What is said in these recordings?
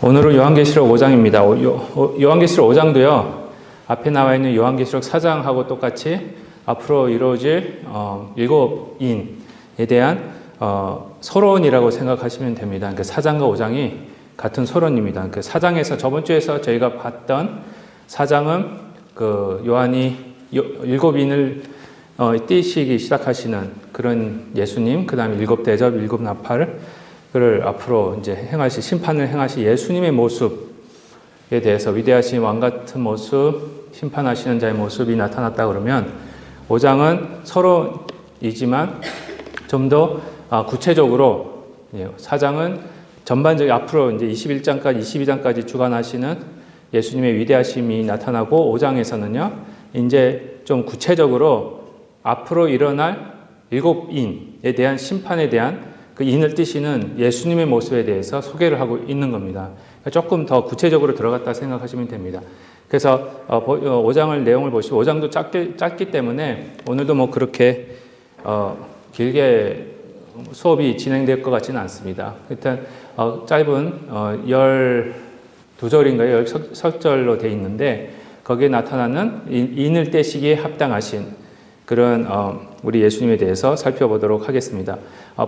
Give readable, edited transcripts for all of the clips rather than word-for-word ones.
오늘은 요한계시록 5장입니다. 요한계시록 5장도요. 앞에 나와 있는 요한계시록 4장하고 똑같이 앞으로 이루어질 일곱인에 대한 서론이라고 생각하시면 됩니다. 그러니까 4장과 5장이 같은 서론입니다. 그 4장에서 저번 주에서 저희가 봤던 4장은 그 요한이 일곱인을 띄시기 시작하시는 그런 예수님, 그 다음에 일곱 대접, 일곱 나팔을 앞으로 이제 행하실, 심판을 행하실 예수님의 모습에 대해서 위대하신 왕 같은 모습, 심판하시는 자의 모습이 나타났다 그러면 5장은 서론이지만 좀 더 구체적으로 4장은 전반적인 앞으로 이제 21장까지 22장까지 주관하시는 예수님의 위대하심이 나타나고 5장에서는요 이제 좀 구체적으로 앞으로 일어날 일곱인에 대한 심판에 대한 그 인을 띠시는 예수님의 모습에 대해서 소개를 하고 있는 겁니다. 조금 더 구체적으로 들어갔다 생각하시면 됩니다. 그래서 5장을 내용을 보시고 5장도 짧기 때문에 오늘도 뭐 그렇게 길게 수업이 진행될 것 같지는 않습니다. 일단 짧은 12절인가요? 10절로 되어 있는데 거기에 나타나는 인을 떼시기에 합당하신 그런 우리 예수님에 대해서 살펴보도록 하겠습니다.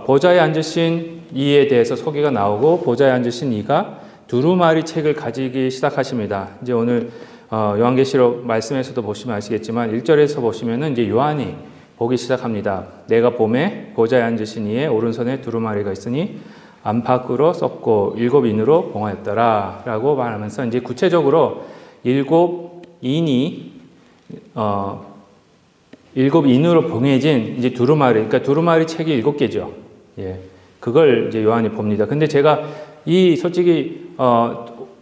보좌에 앉으신 이에 대해서 소개가 나오고 보좌에 앉으신 이가 두루마리 책을 가지기 시작하십니다. 이제 오늘 요한계시록 말씀에서도 보시면 아시겠지만 1절에서 보시면은 이제 요한이 보기 시작합니다. 내가 봄에 보좌에 앉으신 이의 오른손에 두루마리가 있으니 안팎으로 썩고 일곱인으로 봉하였더라 라고 말하면서 이제 구체적으로 일곱인이 일곱인으로 봉해진 이제 두루마리, 그러니까 두루마리 책이 7개죠. 예. 그걸 이제 요한이 봅니다. 근데 제가 솔직히,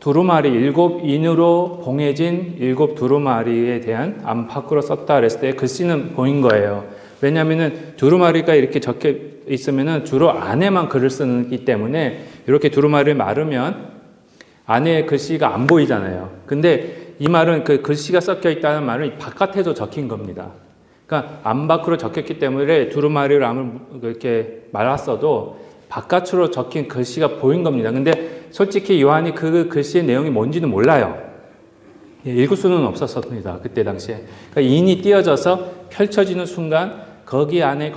두루마리, 일곱인으로 봉해진 일곱 두루마리에 대한 안팎으로 썼다 그랬을 때 글씨는 보인 거예요. 왜냐면은 두루마리가 이렇게 적혀 있으면은 주로 안에만 글을 쓰기 때문에 이렇게 두루마리를 마르면 안에 글씨가 안 보이잖아요. 근데 이 말은 그 글씨가 섞여 있다는 말은 바깥에도 적힌 겁니다. 그러니까 안팎으로 적혔기 때문에 두루마리를 이렇게 말았어도 바깥으로 적힌 글씨가 보인 겁니다. 근데 솔직히 요한이 그 글씨의 내용이 뭔지는 몰라요. 읽을 수는 없었습니다. 그때 당시에. 그러니까 인이 띄어져서 펼쳐지는 순간 거기 안에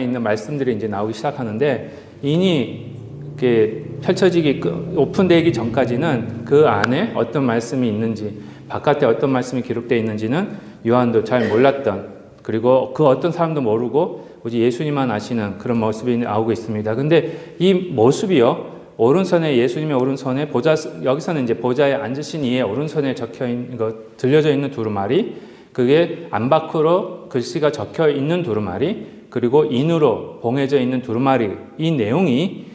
있는 말씀들이 이제 나오기 시작하는데 인이 이렇게 펼쳐지기 오픈되기 전까지는 그 안에 어떤 말씀이 있는지 바깥에 어떤 말씀이 기록되어 있는지는 요한도 잘 몰랐던 그리고 그 어떤 사람도 모르고 오직 예수님만 아시는 그런 모습이 나오고 있습니다. 근데 이 모습이요, 오른손에 예수님의 오른손에 여기서는 이제 보좌에 앉으신 이의 오른손에 적혀 있는 것, 들려져 있는 두루마리, 그게 안팎으로 글씨가 적혀 있는 두루마리, 그리고 인으로 봉해져 있는 두루마리, 이 내용이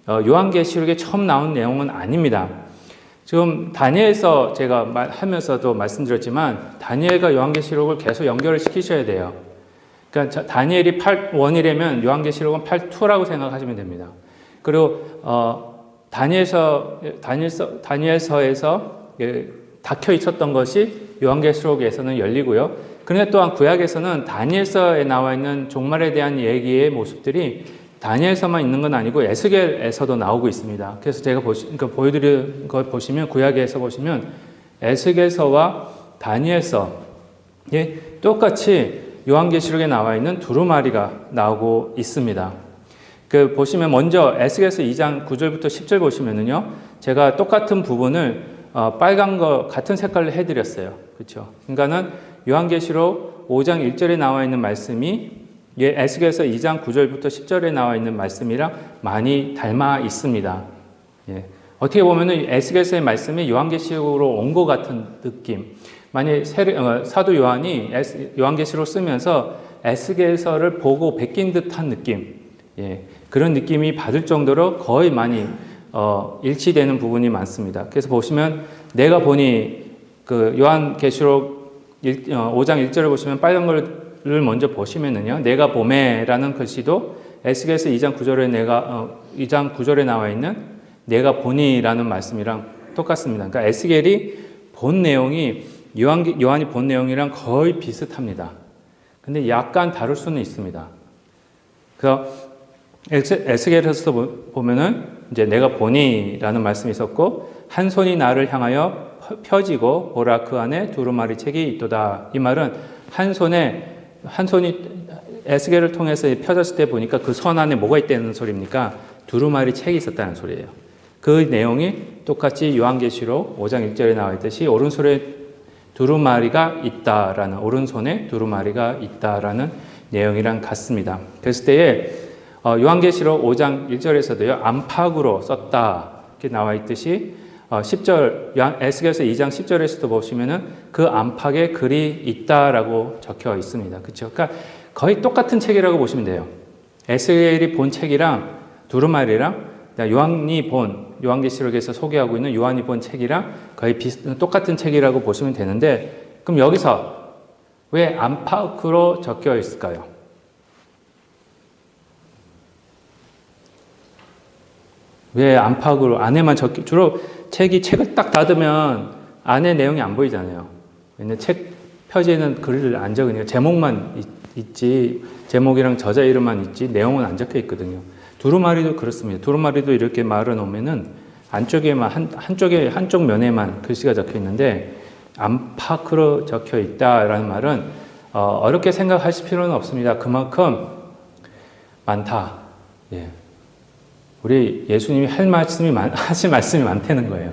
요한계시록에 처음 나온 내용은 아닙니다. 지금 다니엘서 제가 하면서도 말씀드렸지만 다니엘과 요한계시록을 계속 연결을 시키셔야 돼요. 그러니까 다니엘이 8:1이라면 요한계시록은 8:2라고 생각하시면 됩니다. 그리고 다니엘서에서 닫혀 있었던 것이 요한계시록에서는 열리고요. 그런데 또한 구약에서는 다니엘서에 나와 있는 종말에 대한 얘기의 모습들이 다니엘서만 있는 건 아니고 에스겔에서도 나오고 있습니다. 그래서 제가 보여드린 걸 보시면 구약에서 보시면 에스겔서와 다니엘서에 똑같이 요한계시록에 나와 있는 두루마리가 나오고 있습니다. 보시면 먼저 에스겔서 2장 9절부터 10절 보시면은요, 제가 똑같은 부분을 빨간 거 같은 색깔로 해드렸어요. 그렇죠? 그러니까는 요한계시록 5장 1절에 나와 있는 말씀이 에스겔서 2장 9절부터 10절에 나와 있는 말씀이랑 많이 닮아 있습니다. 예. 어떻게 보면은 에스겔서의 말씀이 요한계시록으로 온 것 같은 느낌. 만약 사도 요한이 요한계시록을 쓰면서 에스겔서를 보고 베낀 듯한 느낌. 예. 그런 느낌이 받을 정도로 거의 많이 일치되는 부분이 많습니다. 그래서 보시면 내가 보니 그 요한계시록 5장 1절을 보시면 빨간 걸 먼저 보시면은요, 내가 봄에라는 글씨도 에스겔서 2장 9절에 2장 9절에 나와 있는 내가 보니라는 말씀이랑 똑같습니다. 그러니까 에스겔이 본 내용이 요한이 본 내용이랑 거의 비슷합니다. 근데 약간 다를 수는 있습니다. 그래서 에스겔에서 보면은 이제 내가 보니라는 말씀이 있었고, 한 손이 나를 향하여 펴지고 보라 그 안에 두루마리 책이 있도다. 이 말은 한 손이 에스겔을 통해서 펴졌을 때 보니까 그 손 안에 뭐가 있다는 소리입니까? 두루마리 책이 있었다는 소리예요. 그 내용이 똑같이 요한계시록 5장 1절에 나와 있듯이 오른손에 두루마리가 있다라는, 오른손에 두루마리가 있다라는 내용이랑 같습니다. 그랬을 때에 요한계시록 5장 1절에서도요, 안팎으로 썼다 이렇게 나와 있듯이 10절, 에스겔서 2장 10절에서도 보시면은 그 안팎에 글이 있다라고 적혀 있습니다. 그렇죠? 그러니까 거의 똑같은 책이라고 보시면 돼요. 에스겔이 본 책이랑 두루마리랑 요한계시록에서 소개하고 있는 요한이 본 책이랑 거의 똑같은 책이라고 보시면 되는데, 그럼 여기서 왜 안팎으로 적혀 있을까요? 왜 안팎으로, 안에만 주로 책을 딱 닫으면 안에 내용이 안 보이잖아요. 왜냐면 책 표지에는 글을 안 적으니까 제목만 있지, 제목이랑 저자 이름만 있지 내용은 안 적혀 있거든요. 두루마리도 그렇습니다. 두루마리도 이렇게 말을 놓으면은 안쪽에만, 한쪽 면에만 글씨가 적혀 있는데, 안팎으로 적혀 있다라는 말은 어렵게 생각하실 필요는 없습니다. 그만큼 많다. 예. 우리 예수님이 하신 말씀이 많다는 거예요.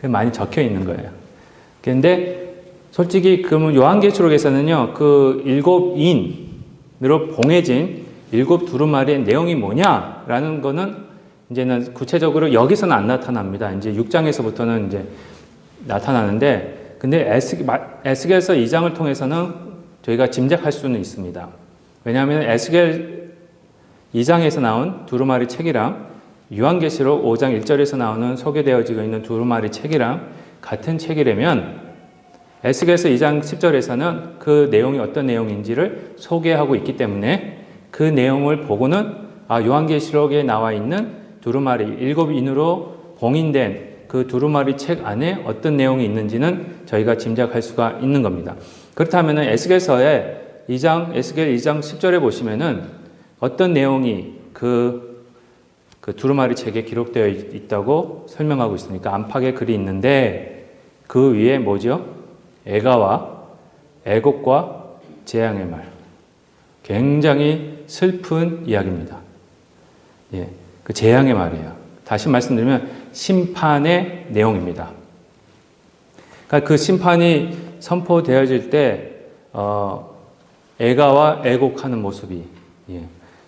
많이 적혀 있는 거예요. 그런데 솔직히 그러면 요한계시록에서는요, 그 7인으로 봉해진 7 두루마리의 내용이 뭐냐라는 거는 이제는 구체적으로 여기서는 안 나타납니다. 이제 6장에서부터는 이제 나타나는데, 근데 에스겔서 2장을 통해서는 저희가 짐작할 수는 있습니다. 왜냐하면 에스겔 2장에서 나온 두루마리 책이랑 요한계시록 5장 1절에서 나오는 소개되어지고 있는 두루마리 책이랑 같은 책이라면, 에스겔서 2장 10절에서는 그 내용이 어떤 내용인지를 소개하고 있기 때문에 그 내용을 보고는 요한계시록에 나와 있는 두루마리 7인으로 봉인된 그 두루마리 책 안에 어떤 내용이 있는지는 저희가 짐작할 수가 있는 겁니다. 그렇다면 에스겔 2장 10절에 보시면은 어떤 내용이 그 두루마리 책에 기록되어 있다고 설명하고 있습니까? 안팎에 글이 있는데 그 위에 뭐죠? 애가와 애곡과 재앙의 말. 굉장히 슬픈 이야기입니다. 예, 그 재앙의 말이에요. 다시 말씀드리면 심판의 내용입니다. 그러니까 그 심판이 선포되어질 때 애가와 애곡하는 모습이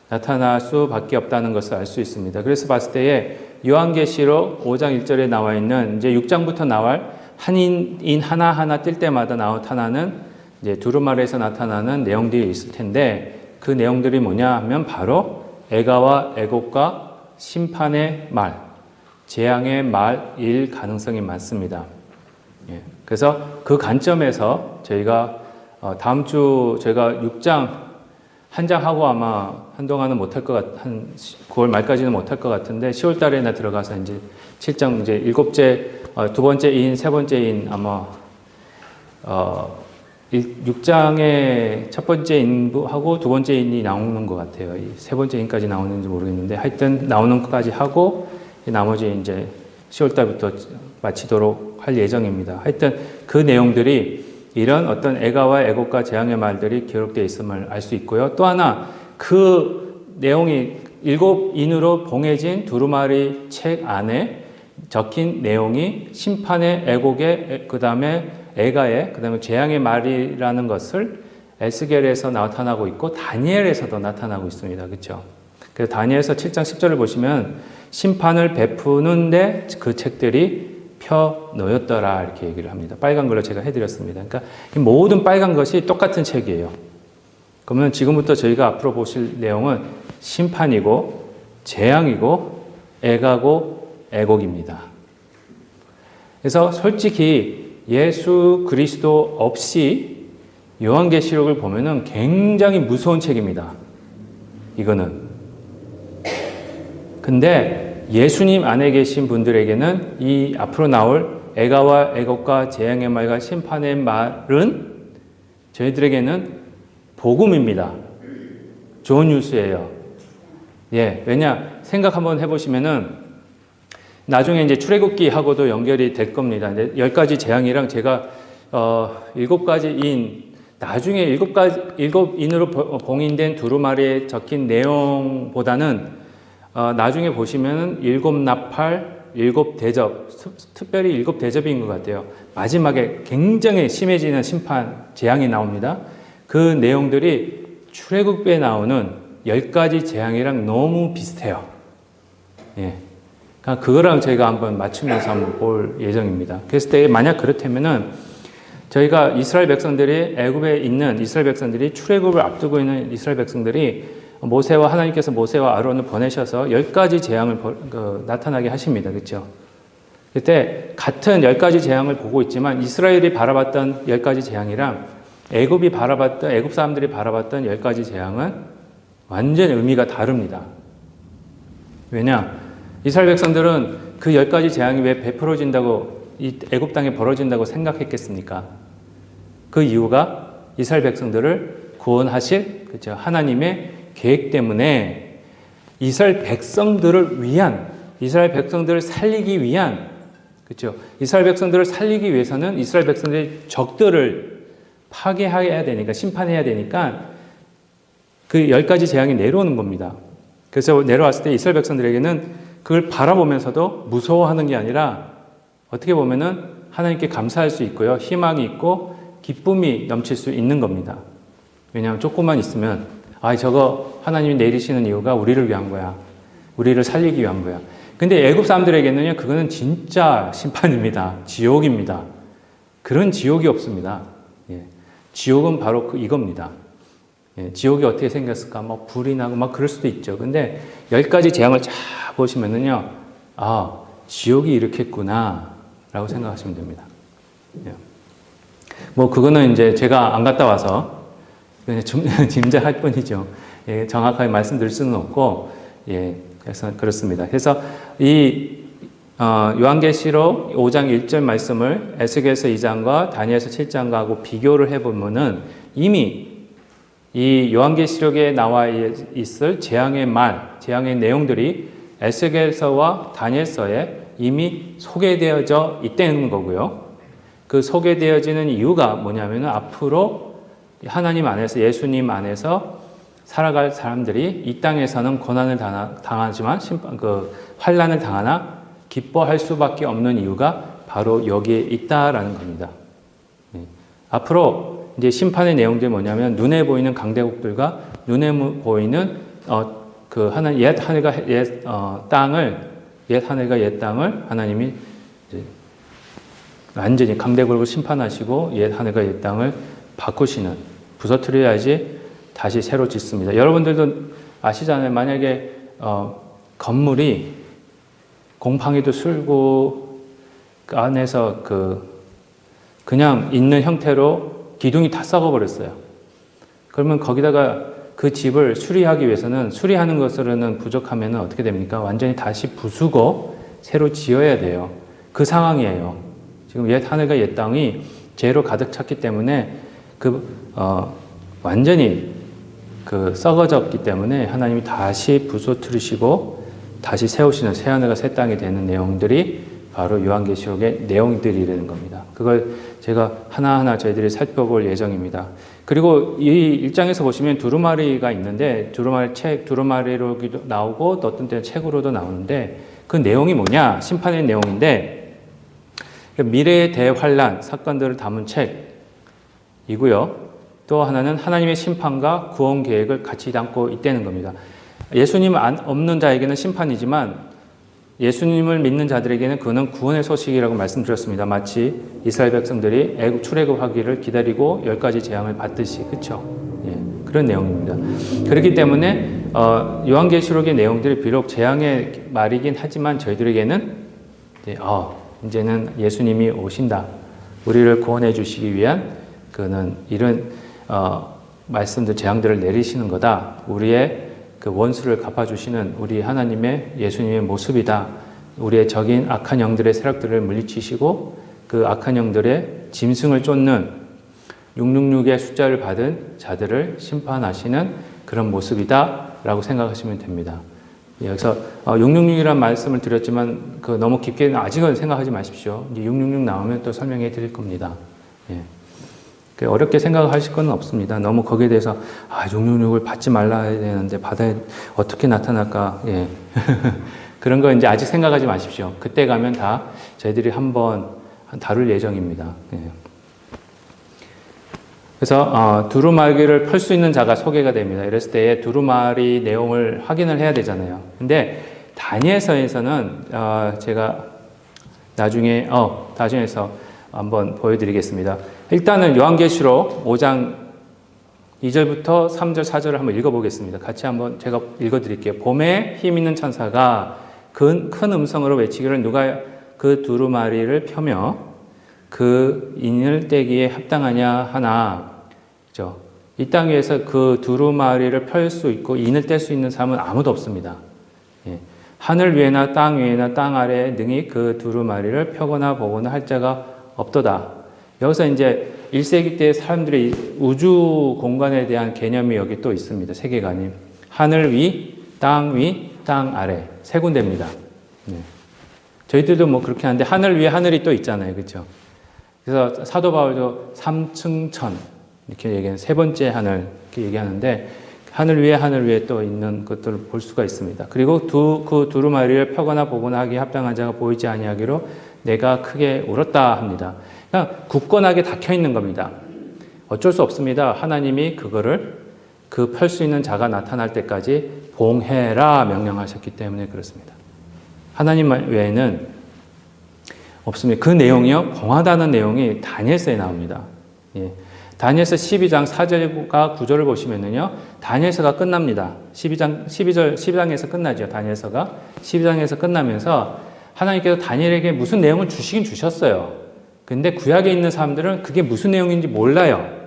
나타날 수밖에 없다는 것을 알 수 있습니다. 그래서 봤을 때에 요한계시록 5장 1절에 나와 있는 이제 6장부터 나올 한인 하나하나 뜰 때마다 나타나는 이제 두루마리에서 나타나는 내용들이 있을 텐데, 그 내용들이 뭐냐 하면 바로 애가와 애곡과 심판의 말, 재앙의 말일 가능성이 많습니다. 그래서 그 관점에서 저희가 다음 주 제가 6장 한 장 하고 아마 한동안은 못할 것 한 9월 말까지는 못할 것 같은데 10월 달에나 들어가서 이제 7장 이제 7째, 두 번째 인, 세 번째 인 아마 6장의 첫 번째 인하고 두 번째 인이 나오는 것 같아요. 세 번째 인까지 나오는지 모르겠는데 하여튼 나오는 것까지 하고 나머지 이제 10월 달부터 마치도록 할 예정입니다. 하여튼 그 내용들이 이런 어떤 애가와 애곡과 재앙의 말들이 기록되어 있음을 알 수 있고요. 또 하나 그 내용이 7인으로 봉해진 두루마리 책 안에 적힌 내용이 심판의 애곡의 그 다음에 애가의 그 다음에 재앙의 말이라는 것을 에스겔에서 나타나고 있고 다니엘에서도 나타나고 있습니다. 그렇죠? 그래서 다니엘서 7장 10절을 보시면 심판을 베푸는데 그 책들이 펴 놓였더라 이렇게 얘기를 합니다. 빨간 걸로 제가 해드렸습니다. 그러니까 이 모든 빨간 것이 똑같은 책이에요. 그러면 지금부터 저희가 앞으로 보실 내용은 심판이고 재앙이고 애가고 애곡입니다. 그래서 솔직히 예수 그리스도 없이 요한계시록을 보면은 굉장히 무서운 책입니다. 이거는. 근데 예수님 안에 계신 분들에게는 이 앞으로 나올 애가와 애곡과 재앙의 말과 심판의 말은 저희들에게는 복음입니다. 좋은 뉴스예요. 예, 왜냐 생각 한번 해보시면은 나중에 이제 출애굽기하고도 연결이 될 겁니다. 이제 10가지 재앙이랑 제가 7가지인 나중에 7인으로 봉인된 두루마리에 적힌 내용보다는 나중에 보시면은 7나팔, 7대접, 특별히 7대접인 것 같아요. 마지막에 굉장히 심해지는 심판, 재앙이 나옵니다. 그 내용들이 출애굽기에 나오는 10가지 재앙이랑 너무 비슷해요. 예. 그러니까 그거랑 저희가 한번 맞추면서 한번 볼 예정입니다. 그랬을 때 만약 그렇다면은 저희가 이스라엘 백성들이 애굽에 있는 이스라엘 백성들이 출애굽을 앞두고 있는 이스라엘 백성들이 하나님께서 모세와 아론을 보내셔서 10가지 재앙을 나타나게 하십니다. 그렇죠? 그때 같은 10가지 재앙을 보고 있지만 이스라엘이 바라봤던 10가지 재앙이랑 애굽 사람들이 바라봤던 10가지 재앙은 완전 의미가 다릅니다. 왜냐? 이스라엘 백성들은 그 10가지 재앙이 왜 베풀어진다고 이 애굽 땅에 벌어진다고 생각했겠습니까? 그 이유가 이스라엘 백성들을 구원하실 그렇죠? 하나님의 계획 때문에 이스라엘 백성들을 살리기 위한 그렇죠? 이스라엘 백성들을 살리기 위해서는 이스라엘 백성들의 적들을 파괴해야 되니까 심판해야 되니까 그 10가지 재앙이 내려오는 겁니다. 그래서 내려왔을 때 이스라엘 백성들에게는 그걸 바라보면서도 무서워하는 게 아니라 어떻게 보면은 하나님께 감사할 수 있고요. 희망이 있고 기쁨이 넘칠 수 있는 겁니다. 왜냐하면 조금만 있으면 저거 하나님이 내리시는 이유가 우리를 위한 거야. 우리를 살리기 위한 거야. 근데 애굽 사람들에게는요. 그거는 진짜 심판입니다. 지옥입니다. 그런 지옥이 없습니다. 예. 지옥은 바로 이겁니다. 예. 지옥이 어떻게 생겼을까? 불이 나고 그럴 수도 있죠. 근데 10가지 재앙을 쫙 보시면은요. 지옥이 이렇겠구나 라고 생각하시면 됩니다. 예. 그거는 이제 제가 안 갔다 와서 그냥 짐작할 뿐이죠. 예, 정확하게 말씀드릴 수는 없고, 예, 그래서 그렇습니다. 그래서 요한계시록 5장 1절 말씀을 에스겔서 2장과 다니엘서 7장과 비교를 해보면은 이미 이 요한계시록에 나와 있을 재앙의 내용들이 에스겔서와 다니엘서에 이미 소개되어져 있다는 거고요. 그 소개되어지는 이유가 뭐냐면은 앞으로 하나님 안에서 예수님 안에서 살아갈 사람들이 이 땅에서는 고난을 당하지만 환난을 당하나 기뻐할 수밖에 없는 이유가 바로 여기에 있다라는 겁니다. 앞으로 이제 심판의 내용들이 뭐냐면 눈에 보이는 강대국들과 눈에 보이는 옛 하늘과 옛 땅을 하나님이 이제 완전히 강대국을 심판하시고 옛 하늘과 옛 땅을 바꾸시는 부서뜨려야지 다시 새로 짓습니다. 여러분들도 아시잖아요. 만약에 건물이 곰팡이도 쓸고 그 안에서 그냥 있는 형태로 기둥이 다 썩어버렸어요. 그러면 거기다가 그 집을 수리하기 위해서는 수리하는 것으로는 부족하면 어떻게 됩니까? 완전히 다시 부수고 새로 지어야 돼요. 그 상황이에요. 지금 옛 하늘과 옛 땅이 죄로 가득 찼기 때문에 완전히 썩어졌기 때문에 하나님이 다시 부서뜨리시고 다시 세우시는 새 하늘과 새 땅이 되는 내용들이 바로 요한계시록의 내용들이라는 겁니다. 그걸 제가 하나하나 저희들이 살펴볼 예정입니다. 그리고 이 1장에서 보시면 두루마리가 있는데 두루마리로 나오고 또 어떤 때는 책으로도 나오는데 그 내용이 뭐냐? 심판의 내용인데 미래의 대환란 사건들을 담은 책이고요. 또 하나는 하나님의 심판과 구원 계획을 같이 담고 있다는 겁니다. 예수님 없는 자에게는 심판이지만 예수님을 믿는 자들에게는 그는 구원의 소식이라고 말씀드렸습니다. 마치 이스라엘 백성들이 출애굽하기를 기다리고 10가지 재앙을 받듯이 그렇죠? 예, 그런 내용입니다. 그렇기 때문에 요한계시록의 내용들이 비록 재앙의 말이긴 하지만 저희들에게는 이제는 예수님이 오신다. 우리를 구원해 주시기 위한 그는 이런 말씀들 재앙들을 내리시는 거다. 우리의 그 원수를 갚아주시는 우리 하나님의 예수님의 모습이다. 우리의 적인 악한 영들의 세력들을 물리치시고 그 악한 영들의 짐승을 쫓는 666의 숫자를 받은 자들을 심판하시는 그런 모습이다 라고 생각하시면 됩니다. 여기서 666이라는 말씀을 드렸지만 그 너무 깊게 아직은 생각하지 마십시오. 이제 666 나오면 또 설명해 드릴 겁니다. 예. 어렵게 생각하실 건 없습니다. 너무 거기에 대해서 666을 받지 말라 해야 되는데 받아야 어떻게 나타날까? 예. 그런 거 이제 아직 생각하지 마십시오. 그때 가면 다 저희들이 한번 다룰 예정입니다. 예. 그래서 두루마리를 펼 수 있는 자가 소개가 됩니다. 이랬을 때에 두루마리 내용을 확인을 해야 되잖아요. 근데 다니엘서에서는 제가 나중에서 한번 보여드리겠습니다. 일단은 요한계시록 5장 2절부터 3절, 4절을 한번 읽어보겠습니다. 같이 한번 제가 읽어드릴게요. 봄에 힘 있는 천사가 큰 음성으로 외치기를 누가 그 두루마리를 펴며 그 인을 떼기에 합당하냐 하나. 그렇죠? 이 땅 위에서 그 두루마리를 펼 수 있고 인을 뗄 수 있는 사람은 아무도 없습니다. 예. 하늘 위에나 땅 위에나 땅 아래에 능히 그 두루마리를 펴거나 보거나 할 자가 없도다. 여기서 이제 1세기 때 사람들이 우주 공간에 대한 개념이 여기 또 있습니다. 세계관이. 하늘 위, 땅 아래. 세 군데입니다. 네. 저희들도 뭐 그렇게 하는데 하늘 위에 하늘이 또 있잖아요. 그렇죠? 그래서 사도 바울도 3층 천 이렇게 얘기하는 세 번째 하늘 이렇게 얘기하는데 하늘 위에 또 있는 것들을 볼 수가 있습니다. 그리고 그 두루마리를 펴거나 보거나 하기에 합당한 자가 보이지 아니하기로 내가 크게 울었다 합니다. 그냥 굳건하게 닫혀 있는 겁니다. 어쩔 수 없습니다. 하나님이 그거를 그 펼 수 있는 자가 나타날 때까지 봉해라 명령하셨기 때문에 그렇습니다. 하나님 외에는 없습니다. 그 내용이요, 봉하다는 내용이 다니엘서에 나옵니다. 예. 다니엘서 12장 4절과 9절을 보시면은요, 다니엘서가 끝납니다. 12장에서 끝나죠. 다니엘서가 12장에서 끝나면서 하나님께서 다니엘에게 무슨 내용을 주시긴 주셨어요. 근데 구약에 있는 사람들은 그게 무슨 내용인지 몰라요.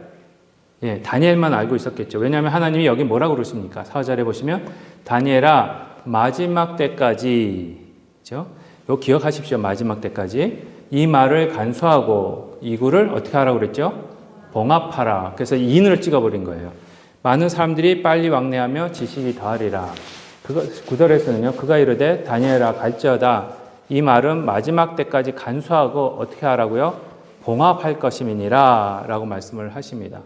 예, 다니엘만 알고 있었겠죠. 왜냐하면 하나님이 여기 뭐라고 그러십니까? 4절에 보시면 다니엘아 마지막 때까지, 그렇죠? 요 기억하십시오. 마지막 때까지 이 말을 간수하고 이구를 어떻게 하라고 그랬죠? 봉합하라. 그래서 인을 찍어버린 거예요. 많은 사람들이 빨리 왕래하며 지식이 더하리라. 그거 9절에서는요. 그가 이르되 다니엘아 갈지어다. 이 말은 마지막 때까지 간수하고 어떻게 하라고요? 봉합할 것임이니라 라고 말씀을 하십니다.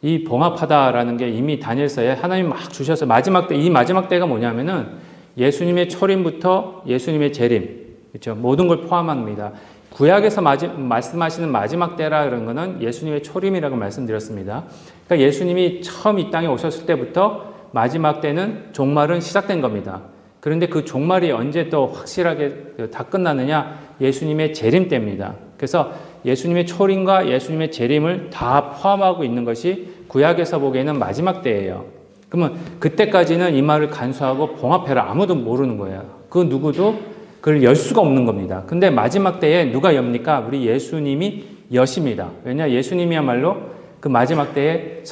이 봉합하다라는 게 이미 다니엘서에 하나님 막 주셔서 마지막 때, 이 마지막 때가 뭐냐면은 예수님의 초림부터 예수님의 재림, 그렇죠? 모든 걸 포함합니다. 구약에서 말씀하시는 마지막 때라 그런 거는 예수님의 초림이라고 말씀드렸습니다. 그러니까 예수님이 처음 이 땅에 오셨을 때부터 마지막 때는 종말은 시작된 겁니다. 그런데 그 종말이 언제 또 확실하게 다 끝나느냐? 예수님의 재림 때입니다. 그래서 예수님의 초림과 예수님의 재림을 다 포함하고 있는 것이 구약에서 보기에는 마지막 때예요. 그러면 그때까지는 이 말을 간수하고 봉합해라. 아무도 모르는 거예요. 그 누구도 그걸 열 수가 없는 겁니다. 근데 마지막 때에 누가 엽니까? 우리 예수님이 여십니다. 왜냐? 예수님이야말로 그 마지막 때에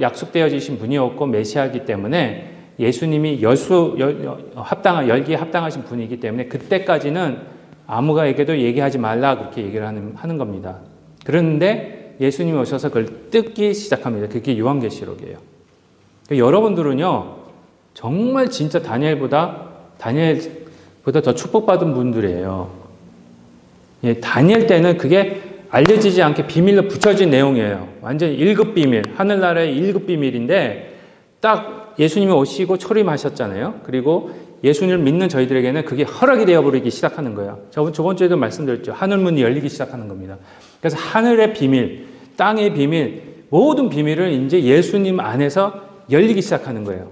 약속되어지신 분이었고 메시아이기 때문에 예수님이 열기에 합당하신 분이기 때문에 그때까지는 아무에게도 얘기하지 말라 그렇게 얘기를 하는 겁니다. 그런데 예수님이 오셔서 그걸 뜯기 시작합니다. 그게 요한계시록이에요. 여러분들은요, 정말 진짜 다니엘보다 더 축복받은 분들이에요. 예, 다니엘 때는 그게 알려지지 않게 비밀로 붙여진 내용이에요. 완전 1급 비밀, 하늘나라의 1급 비밀인데 딱 예수님이 오시고 초림하셨잖아요. 그리고 예수님을 믿는 저희들에게는 그게 허락이 되어버리기 시작하는 거예요. 저번 주에도 말씀드렸죠. 하늘문이 열리기 시작하는 겁니다. 그래서 하늘의 비밀, 땅의 비밀, 모든 비밀을 이제 예수님 안에서 열리기 시작하는 거예요.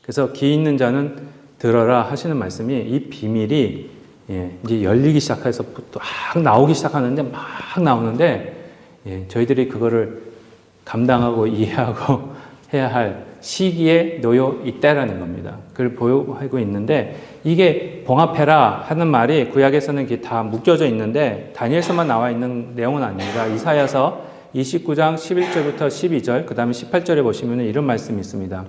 그래서 귀 있는 자는 들어라 하시는 말씀이 이 비밀이 이제 열리기 시작해서 막 나오기 시작하는데 막 나오는데 저희들이 그거를 감당하고 이해하고 해야 할 시기에 놓여 있다라는 겁니다. 그걸 보여하고 있는데 이게 봉합해라 하는 말이 구약에서는 이게 다 묶여져 있는데 다니엘서만 나와 있는 내용은 아닙니다. 이사야서 29장 11절부터 12절 그 다음에 18절에 보시면 이런 말씀이 있습니다.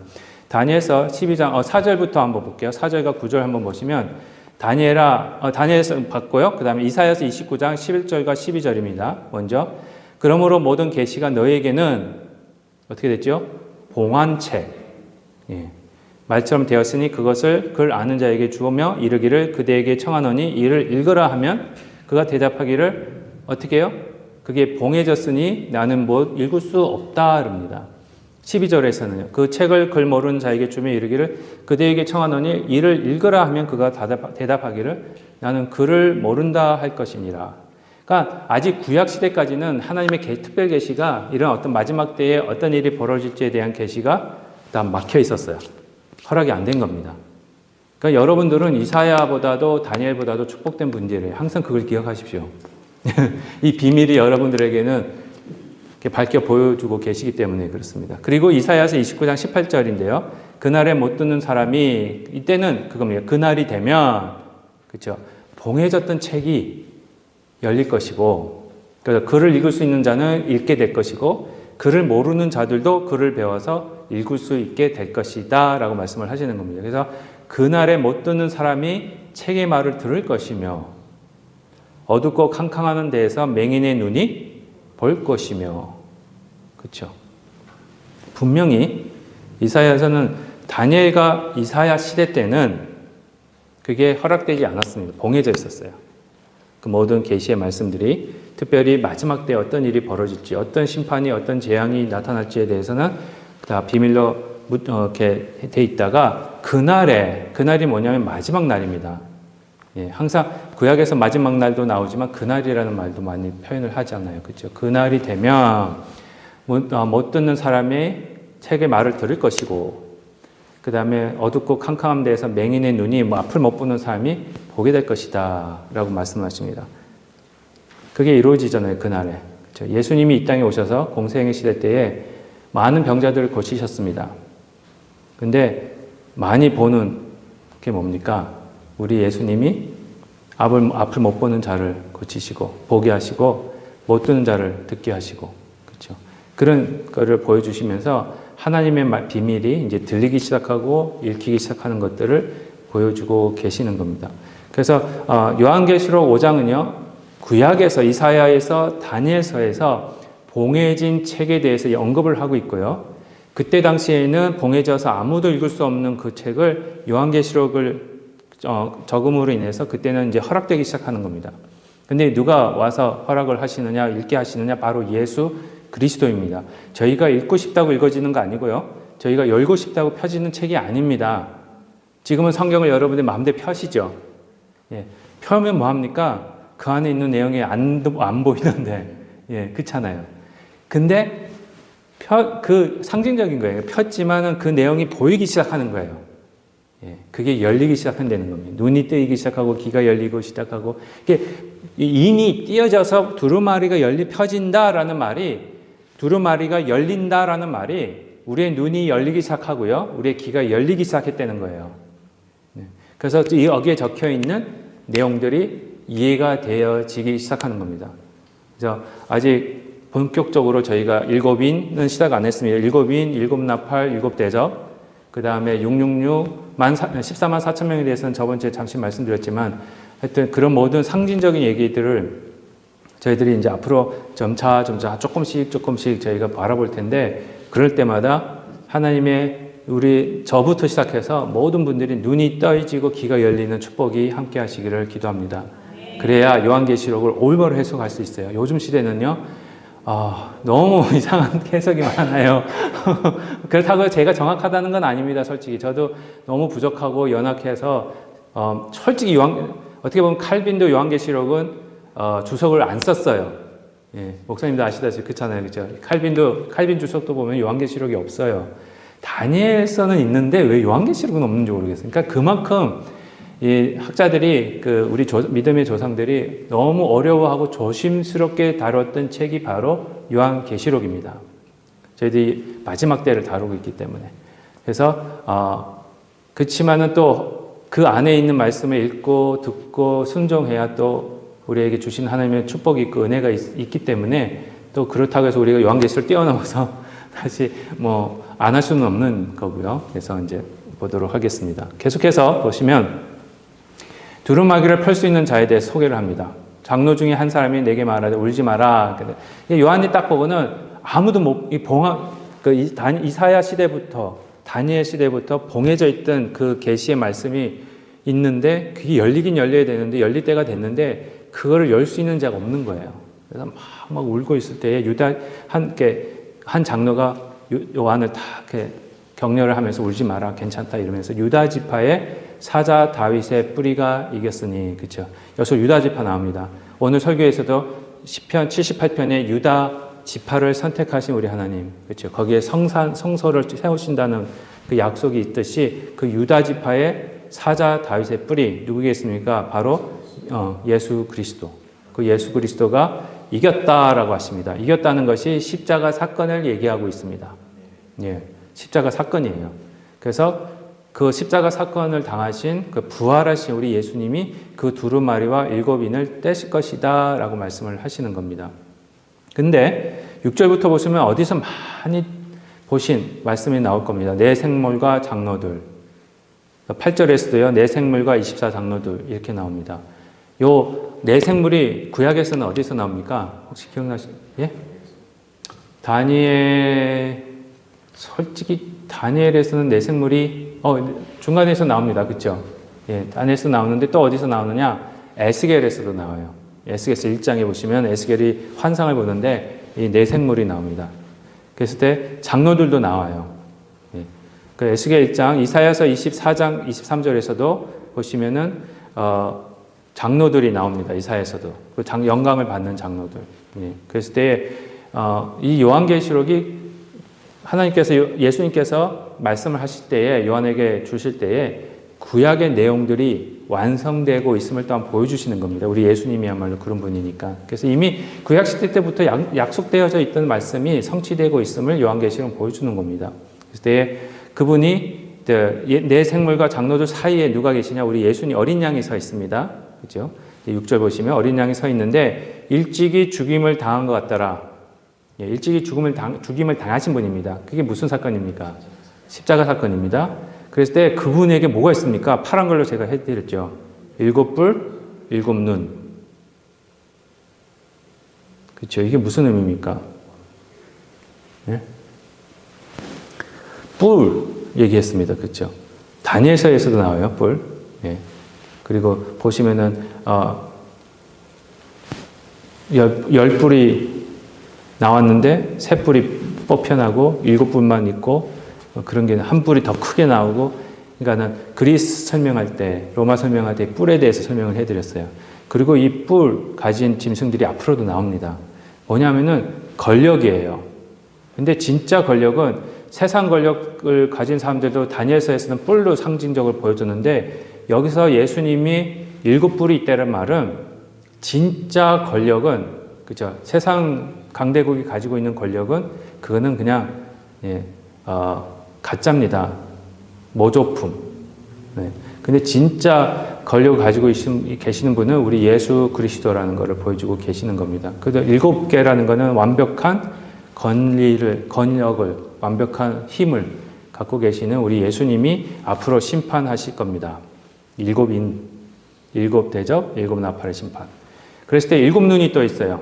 다니엘서 12장 4절부터 한번 볼게요. 4절과 9절 한번 보시면 다니엘서 봤고요. 그 다음에 이사야서 29장 11절과 12절입니다. 먼저 그러므로 모든 계시가 너에게는 어떻게 됐죠? 봉한 채 예. 말처럼 되었으니 그것을 그를 아는 자에게 주오며 이르기를 그대에게 청하노니 이를 읽으라 하면 그가 대답하기를 어떻게 해요? 그게 봉해졌으니 나는 못 읽을 수 없다 그럽니다. 12절에서는요. 그 책을 글 모르는 자에게 주며 이르기를 그대에게 청하노니 이를 읽으라 하면 그가 대답하기를 나는 글을 모른다 할 것이니라. 그러니까 아직 구약 시대까지는 하나님의 특별 계시가 이런 어떤 마지막 때에 어떤 일이 벌어질지에 대한 계시가 다 막혀 있었어요. 허락이 안 된 겁니다. 그러니까 여러분들은 이사야보다도 다니엘보다도 축복된 분들이에요. 항상 그걸 기억하십시오. 이 비밀이 여러분들에게는 이렇게 밝혀 보여주고 계시기 때문에 그렇습니다. 그리고 이사야서 29장 18절인데요. 그날에 못 듣는 사람이 이때는 그겁니다. 그날이 되면 그렇죠. 봉해졌던 책이 열릴 것이고 그래서 글을 읽을 수 있는 자는 읽게 될 것이고 글을 모르는 자들도 글을 배워서 읽을 수 있게 될 것이다 라고 말씀을 하시는 겁니다. 그래서 그날에 못 듣는 사람이 책의 말을 들을 것이며 어둡고 캄캄한 데에서 맹인의 눈이 볼 것이며 그렇죠. 분명히 이사야서는 다니엘과 이사야 시대 때는 그게 허락되지 않았습니다. 봉해져 있었어요. 그 모든 계시의 말씀들이 특별히 마지막 때 어떤 일이 벌어질지 어떤 심판이 어떤 재앙이 나타날지에 대해서는 다 비밀로 이렇게 돼 있다가 그날이 뭐냐면 마지막 날입니다. 예, 항상 구약에서 마지막 날도 나오지만 그날이라는 말도 많이 표현을 하잖아요. 그렇죠? 그날이 되면 못 듣는 사람이 책의 말을 들을 것이고 그 다음에 어둡고 캄캄한 데에서 맹인의 눈이 앞을 못 보는 사람이 보게 될 것이다 라고 말씀하십니다. 그게 이루어지잖아요. 그날에. 그렇죠? 예수님이 이 땅에 오셔서 공생의 시대 때에 많은 병자들을 고치셨습니다. 근데 많이 보는 게 뭡니까? 우리 예수님이 앞을 못 보는 자를 고치시고 보게 하시고 못 듣는 자를 듣게 하시고 그렇죠. 그런 거를 보여주시면서 하나님의 비밀이 이제 들리기 시작하고 읽히기 시작하는 것들을 보여주고 계시는 겁니다. 그래서 요한계시록 5장은요. 구약에서 이사야에서 다니엘서에서 봉해진 책에 대해서 언급을 하고 있고요. 그때 당시에는 봉해져서 아무도 읽을 수 없는 그 책을 요한계시록을 적음으로 인해서 그때는 이제 허락되기 시작하는 겁니다. 근데 누가 와서 허락을 하시느냐, 읽게 하시느냐? 바로 예수 그리스도입니다. 저희가 읽고 싶다고 읽어지는 거 아니고요. 저희가 열고 싶다고 펴지는 책이 아닙니다. 지금은 성경을 여러분들 마음대로 펴시죠. 예, 펴면 뭐합니까? 그 안에 있는 내용이 안 보이는데, 예, 그렇잖아요. 근데 그 상징적인 거예요. 폈지만은 그 내용이 보이기 시작하는 거예요. 예, 그게 열리기 시작한다는 겁니다. 눈이 뜨이기 시작하고 귀가 열리고 시작하고 이게 인이 띄어져서 두루마리가 펴진다라는 말이 두루마리가 열린다라는 말이 우리의 눈이 열리기 시작하고요. 우리의 귀가 열리기 시작했다는 거예요. 그래서 여기에 적혀 있는 내용들이 이해가 되어지기 시작하는 겁니다. 그래서 아직 본격적으로 저희가 7인은 시작 안 했습니다. 7인, 7나팔, 7대접, 그 다음에 666, 14만 4천 명에 대해서는 저번 주에 잠시 말씀드렸지만 하여튼 그런 모든 상징적인 얘기들을 저희들이 이제 앞으로 점차 조금씩 저희가 바라볼 텐데 그럴 때마다 하나님의 저부터 시작해서 모든 분들이 눈이 떠지고 귀가 열리는 축복이 함께 하시기를 기도합니다. 그래야 요한계시록을 올바로 해석할 수 있어요. 요즘 시대는요, 너무 이상한 해석이 많아요. 그렇다고 제가 정확하다는 건 아닙니다. 솔직히 저도 너무 부족하고 연약해서 솔직히 어떻게 보면 칼빈도 요한계시록은 주석을 안 썼어요. 예, 목사님도 아시다시피 그렇잖아요, 그렇죠? 칼빈 주석도 보면 요한계시록이 없어요. 다니엘서는 있는데 왜 요한계시록은 없는지 모르겠어요. 그러니까 그만큼 이 학자들이 우리 믿음의 조상들이 너무 어려워하고 조심스럽게 다뤘던 책이 바로 요한계시록입니다. 저희들이 마지막 때를 다루고 있기 때문에. 그래서 그렇지만은 또 그 안에 있는 말씀을 읽고 듣고 순종해야 또 우리에게 주신 하나님의 축복이 있고 은혜가 있기 때문에 또 그렇다고 해서 우리가 요한계시를 뛰어넘어서 다시 안 할 수는 없는 거고요. 그래서 이제 보도록 하겠습니다. 계속해서 보시면 두루마기를 펼 수 있는 자에 대해 소개를 합니다. 장로 중에 한 사람이 내게 말하되 울지 마라. 요한이 딱 보고는 아무도 이사야 시대부터 다니엘 시대부터 봉해져 있던 그 계시의 말씀이 있는데 그게 열리긴 열려야 되는데 열릴 때가 됐는데 그거를 열 수 있는 자가 없는 거예요. 그래서 막 울고 있을 때에 유다 한 장로가 요한을 다 이렇게 격려를 하면서 울지 마라, 괜찮다 이러면서 유다 지파의 사자 다윗의 뿌리가 이겼으니, 그렇죠? 여기서 유다 지파 나옵니다. 오늘 설교에서도 시편 78편에 유다 지파를 선택하신 우리 하나님, 그렇죠? 거기에 성소를 세우신다는 그 약속이 있듯이 그 유다 지파의 사자 다윗의 뿌리 누구겠습니까? 바로 예수 그리스도. 그 예수 그리스도가 이겼다라고 하십니다. 이겼다는 것이 십자가 사건을 얘기하고 있습니다. 예, 십자가 사건이에요. 그래서 그 십자가 사건을 당하신 그 부활하신 우리 예수님이 그 두루마리와 7인을 떼실 것이다 라고 말씀을 하시는 겁니다. 근데 6절부터 보시면 어디서 많이 보신 말씀이 나올 겁니다. 내 생물과 장로들. 8절에서도요. 내 생물과 24 장로들 이렇게 나옵니다. 요 내 생물이 구약에서는 어디서 나옵니까? 혹시 기억나시나요? 예? 솔직히 다니엘에서는 내 생물이 중간에서 나옵니다. 그렇죠? 예, 다니엘에서 나오는데 또 어디서 나오느냐? 에스겔에서도 나와요. 에스겔 1장에 보시면 에스겔이 환상을 보는데 이 내 생물이 나옵니다. 그랬을 때 장로들도 나와요. 예. 그 에스겔 1장, 이사야서 24장 23절에서도 보시면은 장로들이 나옵니다. 이사야서도 그 영광을 받는 장로들. 예. 그랬을 때 이 요한계시록이 하나님께서 예수님께서 말씀을 하실 때에 요한에게 주실 때에 구약의 내용들이 완성되고 있음을 또한 보여주시는 겁니다. 우리 예수님이야말로 그런 분이니까. 그래서 이미 구약 시대 때부터 약속되어져 있던 말씀이 성취되고 있음을 요한계시록은 보여주는 겁니다. 그래서 때 그분이 내 생물과 장로들 사이에 누가 계시냐? 우리 예수님 어린 양이 서 있습니다. 그렇죠? 6절 보시면 어린 양이 서 있는데 일찍이 죽임을 당한 것 같더라. 예, 일찍이 죽임을 당하신 분입니다. 그게 무슨 사건입니까? 십자가 사건입니다. 그랬을 때 그분에게 뭐가 있습니까? 파란 걸로 제가 해드렸죠. 7뿔, 7눈. 그렇죠? 이게 무슨 의미입니까? 예? 뿔 얘기했습니다. 그렇죠? 다니엘서에서도 나와요. 뿔. 예. 그리고 보시면은 10뿔이 나왔는데 3뿔이 뽑혀나고 7뿔만 있고 그런 게 한 뿔이 더 크게 나오고, 그러니까는 그리스 설명할 때, 로마 설명할 때 뿔에 대해서 설명을 해드렸어요. 그리고 이 뿔 가진 짐승들이 앞으로도 나옵니다. 뭐냐면은 권력이에요. 근데 진짜 권력은 세상 권력을 가진 사람들도 다니엘서에서는 뿔로 상징적으로 보여줬는데 여기서 예수님이 7뿔이 있다는 말은 진짜 권력은, 그죠? 세상 강대국이 가지고 있는 권력은 그거는 그냥 가짜입니다. 모조품. 네. 근데 진짜 권력을 가지고 계시는 분은 우리 예수 그리스도라는 것을 보여주고 계시는 겁니다. 그래서 7개라는 것은 완벽한 권력을, 완벽한 힘을 갖고 계시는 우리 예수님이 앞으로 심판하실 겁니다. 7 대접, 7 나팔의 심판. 그랬을 때 7눈이 또 있어요.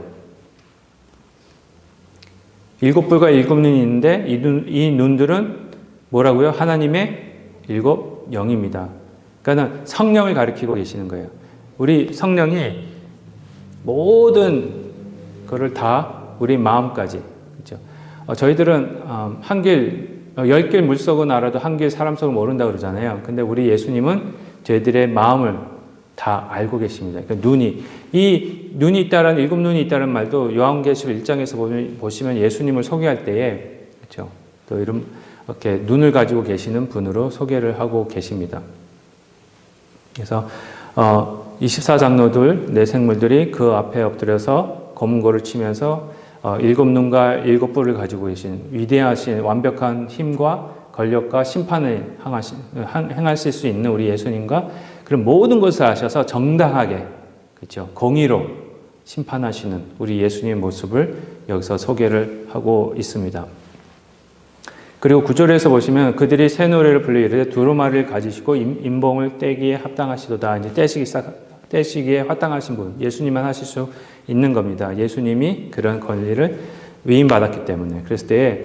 7뿔과 7눈이 있는데 이 눈들은 뭐라고요? 하나님의 7영입니다. 그러니까 성령을 가리키고 계시는 거예요. 우리 성령이 모든 거를 다 우리 마음까지, 그렇죠? 저희들은 한길 10길 물속은 알아도 한길 사람 속은 모른다고 그러잖아요. 근데 우리 예수님은 저희들의 마음을 다 알고 계십니다. 그러니까 이 눈이 있다라는 7눈이 있다는 말도 요한계시록 1장에서 보시면 예수님을 소개할 때에, 그렇죠? 또 이렇게 눈을 가지고 계시는 분으로 소개를 하고 계십니다. 그래서 24장로들, 내 생물들이 그 앞에 엎드려서 검은고를 치면서 7눈과 7뿔을 가지고 계신 위대하신 완벽한 힘과 권력과 심판을 행하실 수 있는 우리 예수님과 그런 모든 것을 아셔서 정당하게, 그렇죠? 공의로 심판하시는 우리 예수님의 모습을 여기서 소개를 하고 있습니다. 그리고 9절에서 보시면 그들이 새 노래를 불러 이르되 두루마리를 가지시고 임봉을 떼기에 합당하시도다. 이제 떼시기에 합당하신 분, 예수님만 하실 수 있는 겁니다. 예수님이 그런 권리를 위임받았기 때문에. 그랬을 때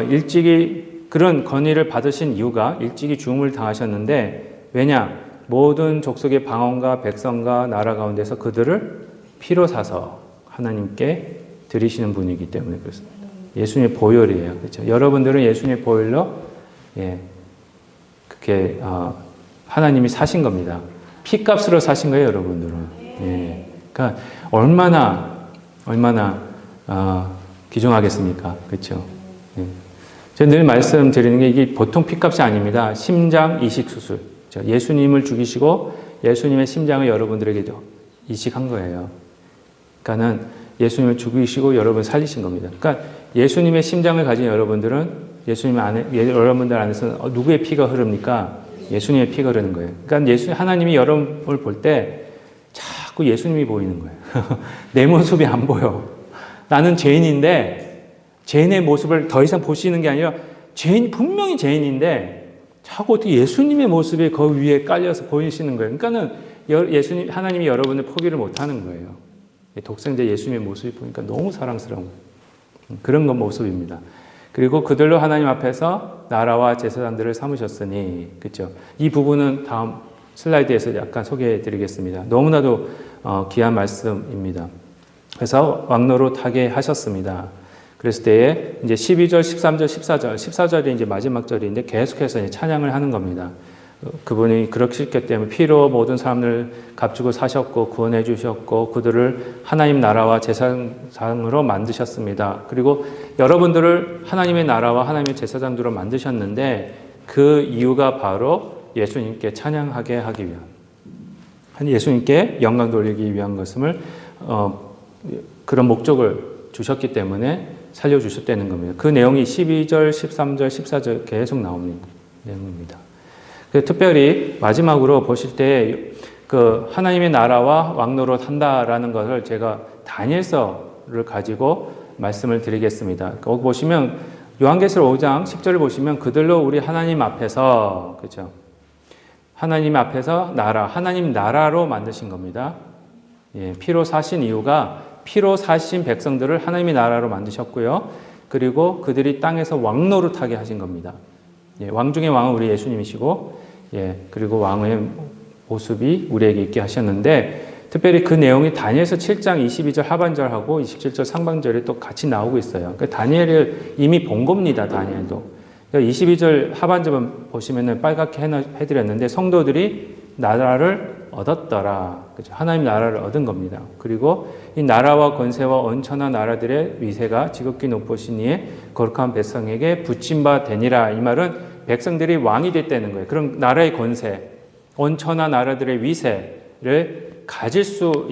일찍이 그런 건의를 받으신 이유가 일찍이 죽음을 당하셨는데 왜냐? 모든 족속의 방언과 백성과 나라 가운데서 그들을 피로 사서 하나님께 드리시는 분이기 때문에 그렇습니다. 예수님의 보혈이에요. 그렇죠? 여러분들은 예수님의 보혈로 그렇게 하나님이 사신 겁니다. 피값으로 사신 거예요, 여러분들은. 예. 그러니까 얼마나 귀중하겠습니까? 그렇죠? 예. 제가 늘 말씀드리는 게 이게 보통 피값이 아닙니다. 심장 이식 수술. 그렇죠? 예수님을 죽이시고 예수님의 심장을 여러분들에게 이식한 거예요. 그러니까는 예수님을 죽이시고 여러분 살리신 겁니다. 그러니까 예수님의 심장을 가진 여러분들은 여러분들 안에서 누구의 피가 흐릅니까? 예수님의 피가 흐르는 거예요. 그러니까 하나님이 여러분을 볼 때 자꾸 예수님이 보이는 거예요. 내 모습이 안 보여. 나는 죄인인데 죄인의 모습을 더 이상 보시는 게 아니라 분명히 죄인인데 자꾸 어떻게 예수님의 모습이 그 위에 깔려서 보이시는 거예요. 그러니까는 하나님이 여러분을 포기를 못하는 거예요. 독생자 예수님의 모습이 보니까 너무 사랑스러운 그런 모습입니다. 그리고 그들로 하나님 앞에서 나라와 제사장들을 삼으셨으니, 그렇죠? 이 부분은 다음 슬라이드에서 약간 소개해 드리겠습니다. 너무나도 귀한 말씀입니다. 그래서 왕노릇하게 하셨습니다. 그랬을 때에 이제 12절, 13절, 14절이 이제 마지막 절인데 계속해서 이제 찬양을 하는 겁니다. 그분이 그러셨기 때문에 피로 모든 사람을 값주고 사셨고 구원해 주셨고 그들을 하나님 나라와 제사장으로 만드셨습니다. 그리고 여러분들을 하나님의 나라와 하나님의 제사장으로 만드셨는데 그 이유가 바로 예수님께 찬양하게 하기 위한, 예수님께 영광 돌리기 위한 것임을 그런 목적을 주셨기 때문에 살려주셨다는 겁니다. 그 내용이 12절, 13절, 14절 계속 나오는 내용입니다. 특별히 마지막으로 보실 때 그 하나님의 나라와 왕노릇 한다라는 것을 제가 다니엘서를 가지고 말씀을 드리겠습니다. 거기 보시면 요한계시록 5장 10절을 보시면 그들로 우리 하나님 앞에서, 그렇죠? 하나님 앞에서 하나님 나라로 만드신 겁니다. 예, 피로 사신 이유가 피로 사신 백성들을 하나님의 나라로 만드셨고요. 그리고 그들이 땅에서 왕노릇하게 하신 겁니다. 예, 왕 중의 왕은 우리 예수님이시고, 그리고 왕의 모습이 우리에게 있게 하셨는데, 특별히 그 내용이 다니엘서 7장 22절 하반절하고 27절 상반절에 또 같이 나오고 있어요. 그러니까 다니엘을 이미 본 겁니다, 다니엘도. 그러니까 22절 하반절은 보시면은 빨갛게 해드렸는데, 성도들이 나라를 얻었더라. 그렇죠? 하나님 나라를 얻은 겁니다. 그리고 이 나라와 권세와 온천한 나라들의 위세가 지극히 높으신 이의 거룩한 백성에게 붙임바 되니라. 이 말은 백성들이 왕이 됐다는 거예요. 그럼 나라의 권세, 온천한 나라들의 위세를 가지고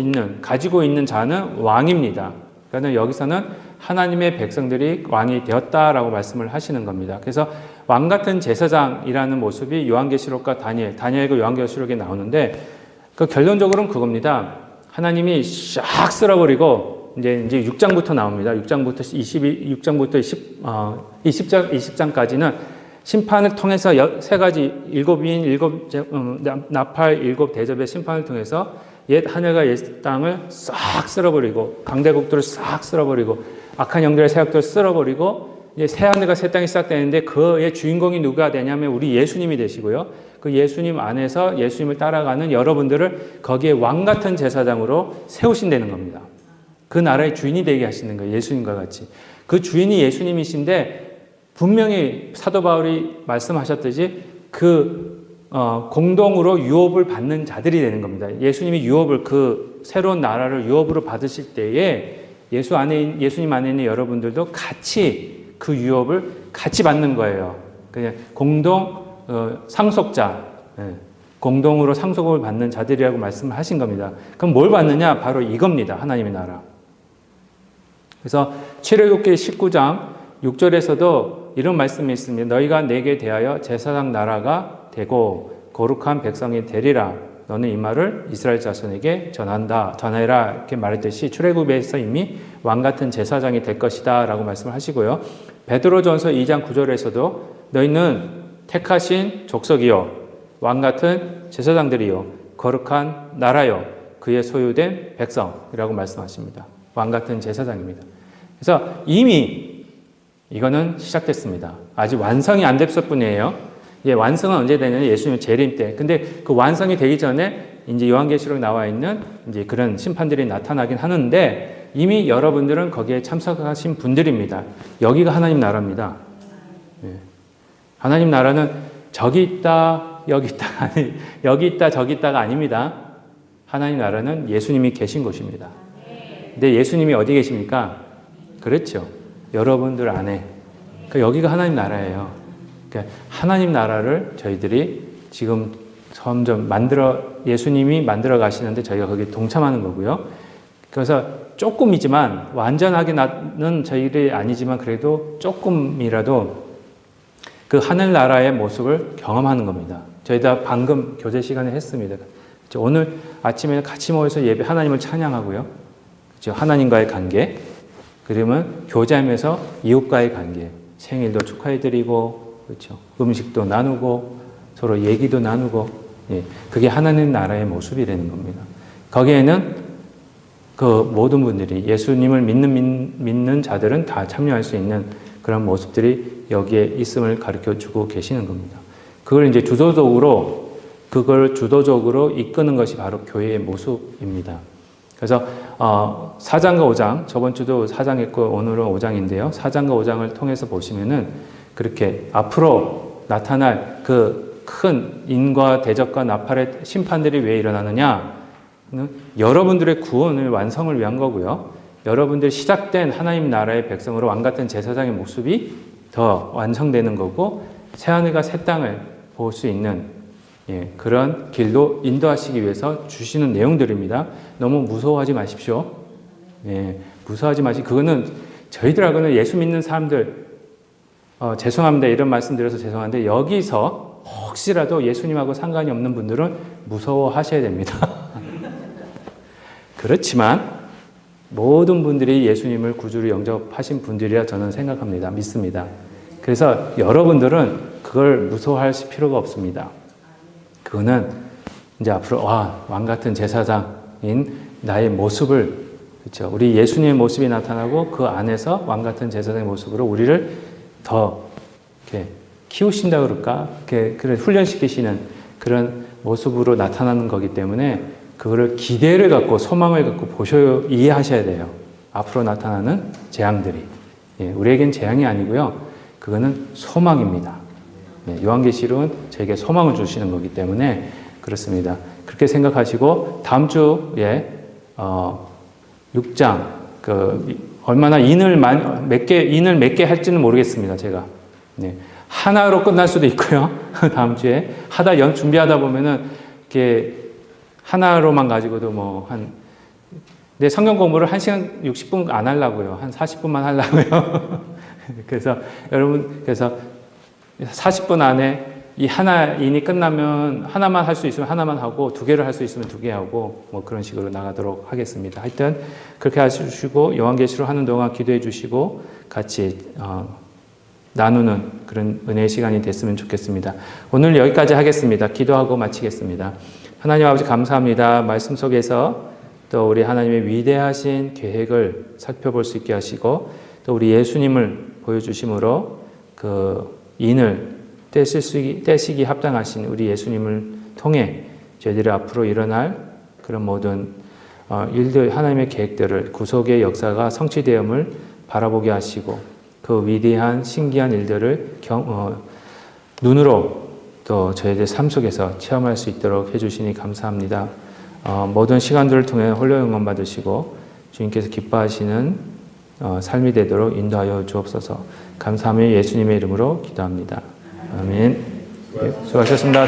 있는 자는 왕입니다. 그러니까 여기서는 하나님의 백성들이 왕이 되었다라고 말씀을 하시는 겁니다. 그래서 왕 같은 제사장이라는 모습이 요한계시록과 다니엘과 요한계시록에 나오는데 그 결론적으로는 그겁니다. 하나님이 싹 쓸어버리고 이제 6장부터 나옵니다. 6장부터 20장까지는 심판을 통해서 세 가지 나팔 7 대접의 심판을 통해서 옛 하늘과 옛 땅을 싹 쓸어버리고 강대국들을 싹 쓸어버리고 악한 영들의 세력들을 쓸어버리고 이제 새 하늘과 새 땅이 시작되는데 그의 주인공이 누가 되냐면 우리 예수님이 되시고요. 그 예수님 안에서 예수님을 따라가는 여러분들을 거기에 왕 같은 제사장으로 세우신다는 겁니다. 그 나라의 주인이 되게 하시는 거예요. 예수님과 같이. 그 주인이 예수님이신데 분명히 사도 바울이 말씀하셨듯이 공동으로 유업을 받는 자들이 되는 겁니다. 예수님이 그 새로운 나라를 유업으로 받으실 때에 예수님 안에 있는 여러분들도 같이 그 유업을 같이 받는 거예요. 그냥 상속자, 공동으로 상속을 받는 자들이라고 말씀을 하신 겁니다. 그럼 뭘 받느냐? 바로 이겁니다. 하나님의 나라. 그래서 출애굽기 19장 6절에서도 이런 말씀이 있습니다. 너희가 내게 대하여 제사장 나라가 되고 거룩한 백성이 되리라. 너는 이 말을 이스라엘 자손에게 전하라. 이렇게 말했듯이 출애굽에서 이미 왕 같은 제사장이 될 것이다 라고 말씀을 하시고요. 베드로전서 2장 9절에서도 너희는 택하신 족속이요 왕 같은 제사장들이요 거룩한 나라요 그의 소유된 백성이라고 말씀하십니다. 왕 같은 제사장입니다. 그래서 이미 이거는 시작됐습니다. 아직 완성이 안 됐을 뿐이에요. 예, 완성은 언제 되냐면 예수님 재림 때. 근데 그 완성이 되기 전에 이제 요한계시록에 나와 있는 이제 그런 심판들이 나타나긴 하는데 이미 여러분들은 거기에 참석하신 분들입니다. 여기가 하나님 나라입니다. 예. 하나님 나라는 저기 있다, 여기 있다, 아니, 여기 있다, 저기 있다가 아닙니다. 하나님 나라는 예수님이 계신 곳입니다. 근데 예수님이 어디 계십니까? 그렇죠. 여러분들 안에. 그러니까 여기가 하나님 나라예요. 그러니까 하나님 나라를 저희들이 지금 점점 예수님이 만들어 가시는데 저희가 거기에 동참하는 거고요. 그래서 조금이지만, 완전하게는 저희들이 아니지만 그래도 조금이라도 그 하늘나라의 모습을 경험하는 겁니다. 저희 다 방금 교제 시간에 했습니다. 오늘 아침에 같이 모여서 예배 하나님을 찬양하고요. 그렇죠? 하나님과의 관계, 그러면 교제하면서 이웃과의 관계, 생일도 축하해드리고, 그렇죠? 음식도 나누고, 서로 얘기도 나누고, 예, 그게 하나님 나라의 모습이 되는 겁니다. 거기에는 그 모든 분들이 예수님을 믿는 자들은 다 참여할 수 있는 그런 모습들이 여기에 있음을 가르쳐 주고 계시는 겁니다. 그걸 이제 그걸 주도적으로 이끄는 것이 바로 교회의 모습입니다. 그래서 4장과 5장, 저번 주도 4장 했고 오늘은 5장인데요. 4장과 5장을 통해서 보시면은 그렇게 앞으로 나타날 그 큰 인과 대적과 나팔의 심판들이 왜 일어나느냐? 여러분들의 구원을 완성을 위한 거고요. 여러분들 시작된 하나님 나라의 백성으로 왕같은 제사장의 모습이 더 완성되는 거고, 새하늘과 새 땅을 볼 수 있는 그런 길로 인도하시기 위해서 주시는 내용들입니다. 너무 무서워하지 마십시오. 무서워하지 마시고, 그거는 저희들하고는 예수 믿는 사람들, 죄송합니다. 이런 말씀 드려서 죄송한데, 여기서 혹시라도 예수님하고 상관이 없는 분들은 무서워하셔야 됩니다. 그렇지만 모든 분들이 예수님을 구주로 영접하신 분들이라 저는 생각합니다. 믿습니다. 그래서 여러분들은 그걸 무서워하실 필요가 없습니다. 그거는 이제 앞으로 왕 같은 제사장인 나의 모습을, 그렇죠? 우리 예수님의 모습이 나타나고 그 안에서 왕 같은 제사장의 모습으로 우리를 더 이렇게 키우신다 그럴까? 그런 훈련시키시는 그런 모습으로 나타나는 거기 때문에 그거를 기대를 갖고 소망을 갖고 이해하셔야 돼요. 앞으로 나타나는 재앙들이. 우리에겐 재앙이 아니고요. 그거는 소망입니다. 요한계시록은 저에게 소망을 주시는 거기 때문에 그렇습니다. 그렇게 생각하시고 다음 주에 6장 얼마나 인을 몇 개 할지는 모르겠습니다. 제가. 하나로 끝날 수도 있고요. 다음 주에 준비하다 보면은 이렇게 하나로만 가지고도 근데 성경 공부를 1시간 60분 안 하려고요. 한 40분만 하려고요. 그래서 여러분, 40분 안에 이 하나인이 끝나면 하나만 할 수 있으면 하나만 하고, 2개를 할 수 있으면 2개 하고, 그런 식으로 나가도록 하겠습니다. 하여튼, 그렇게 하시고, 요한계시록 하는 동안 기도해 주시고, 같이, 나누는 그런 은혜의 시간이 됐으면 좋겠습니다. 오늘 여기까지 하겠습니다. 기도하고 마치겠습니다. 하나님 아버지 감사합니다. 말씀 속에서 또 우리 하나님의 위대하신 계획을 살펴볼 수 있게 하시고, 또 우리 예수님을 보여주심으로 그 인을 떼시기 합당하신 우리 예수님을 통해 저희들이 앞으로 일어날 그런 모든 일들, 하나님의 계획들을, 구속의 역사가 성취되음을 바라보게 하시고, 그 위대한 신기한 일들을 눈으로 또 저희들 삶 속에서 체험할 수 있도록 해주시니 감사합니다. 모든 시간들을 통해 홀로 영광 받으시고 주님께서 기뻐하시는 삶이 되도록 인도하여 주옵소서. 감사하며 예수님의 이름으로 기도합니다. 아멘. 수고하셨습니다.